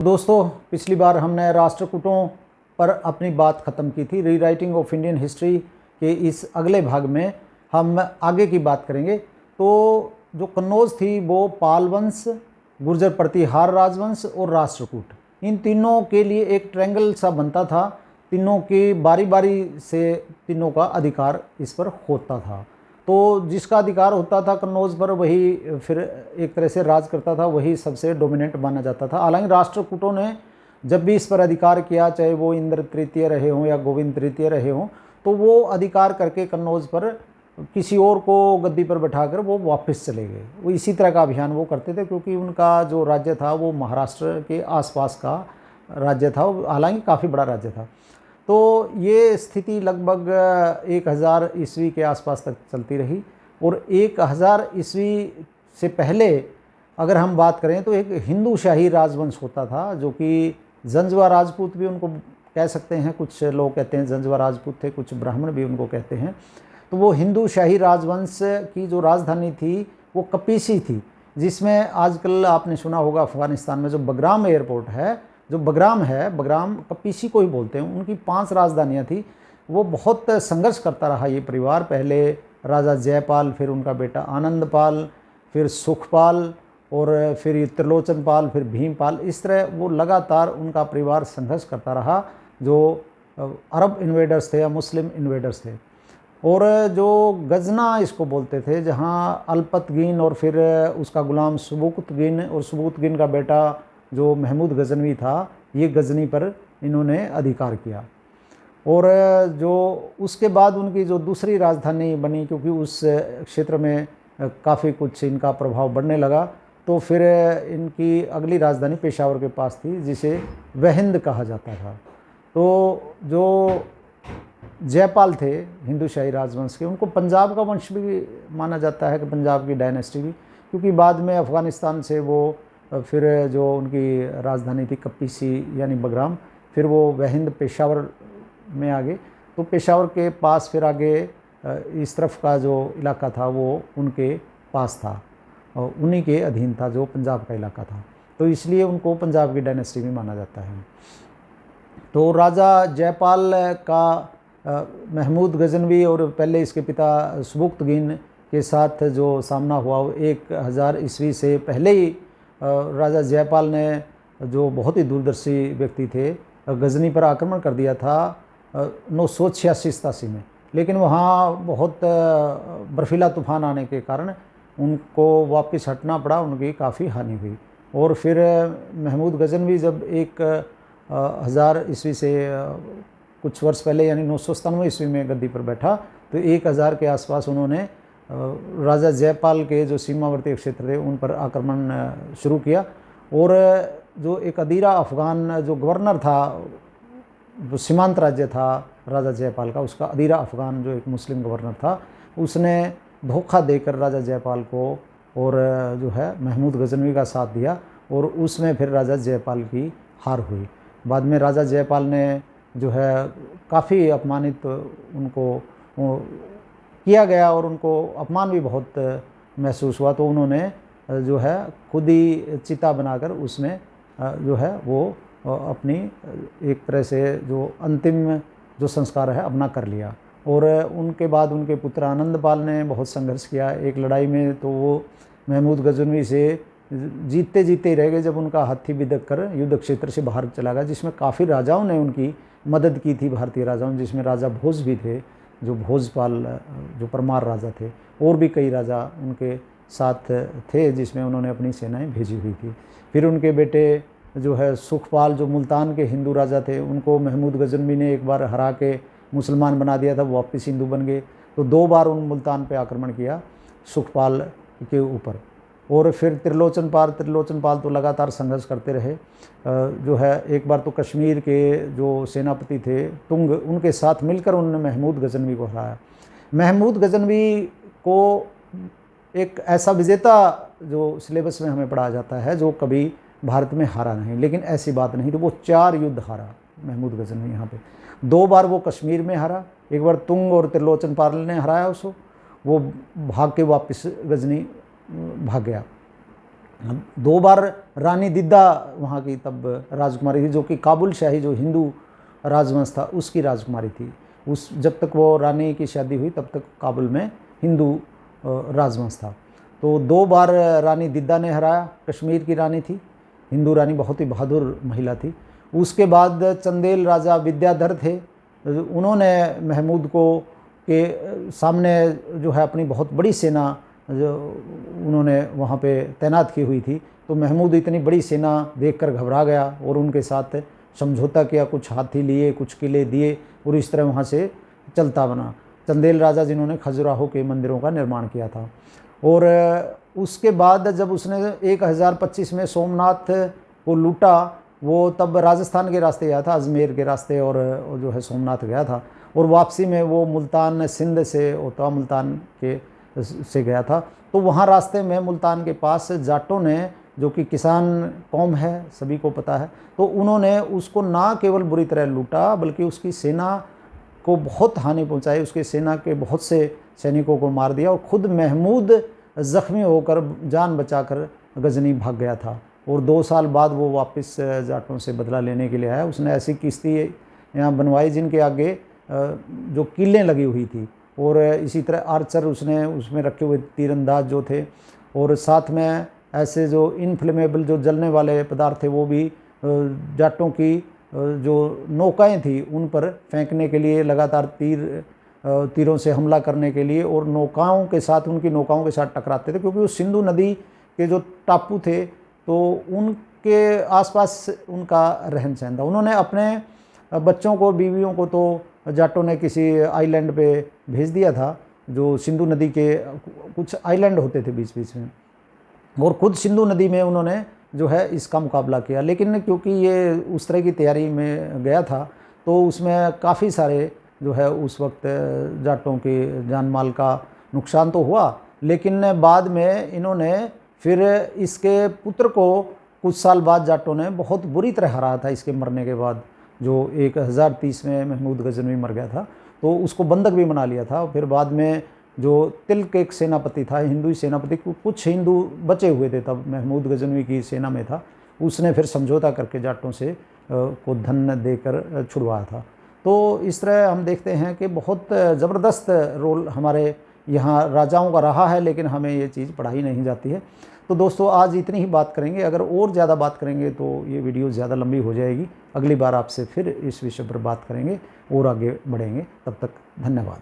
दोस्तों, पिछली बार हमने राष्ट्रकूटों पर अपनी बात ख़त्म की थी। रीराइटिंग ऑफ इंडियन हिस्ट्री के इस अगले भाग में हम आगे की बात करेंगे। तो जो कन्नौज थी वो पाल वंश, गुर्जर प्रतिहार राजवंश और राष्ट्रकूट, इन तीनों के लिए एक ट्रायंगल सा बनता था। तीनों की बारी बारी से तीनों का अधिकार इस पर होता था। तो जिसका अधिकार होता था कन्नौज पर, वही फिर एक तरह से राज करता था, वही सबसे डोमिनेंट माना जाता था। हालांकि राष्ट्रकूटों ने जब भी इस पर अधिकार किया, चाहे वो इंद्र तृतीय रहे हों या गोविंद तृतीय रहे हों, तो वो अधिकार करके कन्नौज पर किसी और को गद्दी पर बैठाकर वो वापस चले गए। वो इसी तरह का अभियान वो करते थे, क्योंकि उनका जो राज्य था वो महाराष्ट्र के आसपास का राज्य था, हालांकि काफ़ी बड़ा राज्य था। तो ये स्थिति लगभग 1000 ईस्वी के आसपास तक चलती रही। और 1000 ईस्वी से पहले अगर हम बात करें तो एक हिंदू शाही राजवंश होता था, जो कि जंजवा राजपूत भी उनको कह सकते हैं। कुछ लोग कहते हैं जंजवा राजपूत थे, कुछ ब्राह्मण भी उनको कहते हैं। तो वो हिंदू शाही राजवंश की जो राजधानी थी वो कपीसी थी, जिसमें आजकल आपने सुना होगा अफ़गानिस्तान में जो बगराम एयरपोर्ट है, जो बगराम है, बगराम कपीसी को ही बोलते हैं। उनकी 5 राजधानियाँ थी। वो बहुत संघर्ष करता रहा ये परिवार। पहले राजा जयपाल, फिर उनका बेटा आनंदपाल, फिर सुखपाल, और फिर ये त्रिलोचनपाल, फिर भीमपाल। इस तरह वो लगातार उनका परिवार संघर्ष करता रहा, जो अरब इन्वेडर्स थे या मुस्लिम इन्वेडर्स थे। और जो गजना इसको बोलते थे, जहाँ अल्पतगीन और फिर उसका गुलाम सुबुकतगीन और सुबुकतगीन का बेटा जो महमूद गजनवी था, ये गजनी पर इन्होंने अधिकार किया। और जो उसके बाद उनकी जो दूसरी राजधानी बनी, क्योंकि उस क्षेत्र में काफ़ी कुछ इनका प्रभाव बढ़ने लगा, तो फिर इनकी अगली राजधानी पेशावर के पास थी, जिसे वहिंद कहा जाता था। तो जो जयपाल थे हिंदू शाही राजवंश के, उनको पंजाब का वंश भी माना जाता है, कि पंजाब की डायनेस्टी भी, क्योंकि बाद में अफ़गानिस्तान से वो फिर जो उनकी राजधानी थी कपीसी यानी बगराम, फिर वो वहिंद पेशावर में आ गए। तो पेशावर के पास फिर आगे इस तरफ का जो इलाका था वो उनके पास था, और उन्हीं के अधीन था, जो पंजाब का इलाका था। तो इसलिए उनको पंजाब की डायनेस्टी भी माना जाता है। तो राजा जयपाल का महमूद गजनवी और पहले इसके पिता सुबुकतगीन के साथ जो सामना हुआ, वो 1000 ईस्वी से पहले ही राजा जयपाल ने, जो बहुत ही दूरदर्शी व्यक्ति थे, गजनी पर आक्रमण कर दिया था 986-87 में। लेकिन वहाँ बहुत बर्फीला तूफान आने के कारण उनको वापस हटना पड़ा, उनकी काफ़ी हानि हुई। और फिर महमूद गजनवी जब 1000 ईस्वी से कुछ वर्ष पहले यानी 997 ईस्वी में गद्दी पर बैठा, तो 1000 के आसपास उन्होंने राजा जयपाल के जो सीमावर्ती क्षेत्र थे उन पर आक्रमण शुरू किया। और जो एक अदीरा अफ़गान जो गवर्नर था, जो सीमांत राज्य था राजा जयपाल का, उसका अदीरा अफ़गान जो एक मुस्लिम गवर्नर था, उसने धोखा देकर राजा जयपाल को और जो है महमूद गजनवी का साथ दिया, और उसमें फिर राजा जयपाल की हार हुई। बाद में राजा जयपाल ने जो है काफ़ी अपमानित उनको किया गया, और उनको अपमान भी बहुत महसूस हुआ। तो उन्होंने जो है खुद ही चिता बनाकर उसमें जो है वो अपनी एक तरह से जो अंतिम जो संस्कार है अपना कर लिया। और उनके बाद उनके पुत्र आनंदपाल ने बहुत संघर्ष किया एक लड़ाई में। तो वो महमूद गजनवी से जीतते जीतते ही रह गए, जब उनका हाथी बिदक कर युद्ध क्षेत्र से बाहर चला गया, जिसमें काफ़ी राजाओं ने उनकी मदद की थी, भारतीय राजाओं, जिसमें राजा भोज भी थे, जो भोजपाल जो परमार राजा थे, और भी कई राजा उनके साथ थे, जिसमें उन्होंने अपनी सेनाएं भेजी हुई थी। फिर उनके बेटे जो है सुखपाल, जो मुल्तान के हिंदू राजा थे, उनको महमूद गजनवी ने एक बार हरा के मुसलमान बना दिया था, वो वापस हिंदू बन गए। तो 2 बार उन मुल्तान पे आक्रमण किया सुखपाल के ऊपर। और फिर त्रिलोचनपाल तो लगातार संघर्ष करते रहे। जो है एक बार तो कश्मीर के जो सेनापति थे तुंग, उनके साथ मिलकर उन्होंने महमूद गजनवी को हराया। महमूद गजनवी को एक ऐसा विजेता जो सिलेबस में हमें पढ़ाया जाता है, जो कभी भारत में हारा नहीं, लेकिन ऐसी बात नहीं। तो वो 4 युद्ध हारा महमूद गजनवी यहाँ पे। 2 बार वो कश्मीर में हारा, एक बार तुंग और त्रिलोचनपाल ने हराया उसको, वो भाग के वापस गजनी भाग गया। 2 बार रानी दिद्दा वहाँ की तब राजकुमारी थी, जो कि काबुल शाही जो हिंदू राजवंश था उसकी राजकुमारी थी। उस जब तक वो रानी की शादी हुई तब तक काबुल में हिंदू राजवंश था। तो 2 बार रानी दिद्दा ने हराया, कश्मीर की रानी थी, हिंदू रानी, बहुत ही बहादुर महिला थी। उसके बाद चंदेल राजा विद्याधर थे, उन्होंने महमूद को के सामने जो है अपनी बहुत बड़ी सेना जो उन्होंने वहाँ पे तैनात की हुई थी। तो महमूद इतनी बड़ी सेना देखकर घबरा गया और उनके साथ समझौता किया, कुछ हाथी लिए, कुछ किले दिए और इस तरह वहाँ से चलता बना। चंदेल राजा जिन्होंने खजुराहो के मंदिरों का निर्माण किया था। और उसके बाद जब उसने 1025 में सोमनाथ को लूटा, वो तब राजस्थान के रास्ते गया था, अजमेर के रास्ते, और जो है सोमनाथ गया था। और वापसी में वो मुल्तान सिंध से होता मुल्तान के से गया था। तो वहाँ रास्ते में मुल्तान के पास जाटों ने, जो कि किसान कौम है सभी को पता है, तो उन्होंने उसको ना केवल बुरी तरह लूटा बल्कि उसकी सेना को बहुत हानि पहुंचाई, उसकी सेना के बहुत से सैनिकों को मार दिया और खुद महमूद ज़ख्मी होकर जान बचाकर गजनी भाग गया था। और 2 साल बाद वो वापस जाटों से बदला लेने के लिए आया। उसने ऐसी किश्ती यहाँ बनवाई जिनके आगे जो कीलें लगी हुई थी, और इसी तरह आर्चर उसने उसमें रखे हुए तीरंदाज जो थे, और साथ में ऐसे जो इनफ्लेमेबल जो जलने वाले पदार्थ थे वो भी जाटों की जो नौकाएं थी उन पर फेंकने के लिए, लगातार तीरों से हमला करने के लिए, और नौकाओं के साथ, उनकी नौकाओं के साथ टकराते थे, क्योंकि वो सिंधु नदी के जो टापू थे तो उनके आसपास उनका रहन सहन था। उन्होंने अपने बच्चों को, बीवियों को तो जाटों ने किसी आइलैंड पे भेज दिया था, जो सिंधु नदी के कुछ आइलैंड होते थे बीच बीच में, और खुद सिंधु नदी में उन्होंने जो है इसका मुकाबला किया। लेकिन क्योंकि ये उस तरह की तैयारी में गया था तो उसमें काफ़ी सारे जो है उस वक्त जाटों के जान माल का नुकसान तो हुआ, लेकिन बाद में इन्होंने फिर इसके पुत्र को कुछ साल बाद जाटों ने बहुत बुरी तरह हराया था। इसके मरने के बाद, जो 1030 में महमूद गजनवी मर गया था, तो उसको बंधक भी बना लिया था। फिर बाद में जो तिल्क एक सेनापति था, हिंदू सेनापति, कुछ हिंदू बचे हुए थे तब महमूद गजनवी की सेना में था, उसने फिर समझौता करके जाटों से को धन देकर छुड़वाया था। तो इस तरह हम देखते हैं कि बहुत ज़बरदस्त रोल हमारे यहाँ राजाओं का रहा है, लेकिन हमें ये चीज़ पढ़ाई नहीं जाती है। तो दोस्तों आज इतनी ही बात करेंगे, अगर और ज़्यादा बात करेंगे तो ये वीडियो ज़्यादा लंबी हो जाएगी। अगली बार आपसे फिर इस विषय पर बात करेंगे और आगे बढ़ेंगे। तब तक धन्यवाद।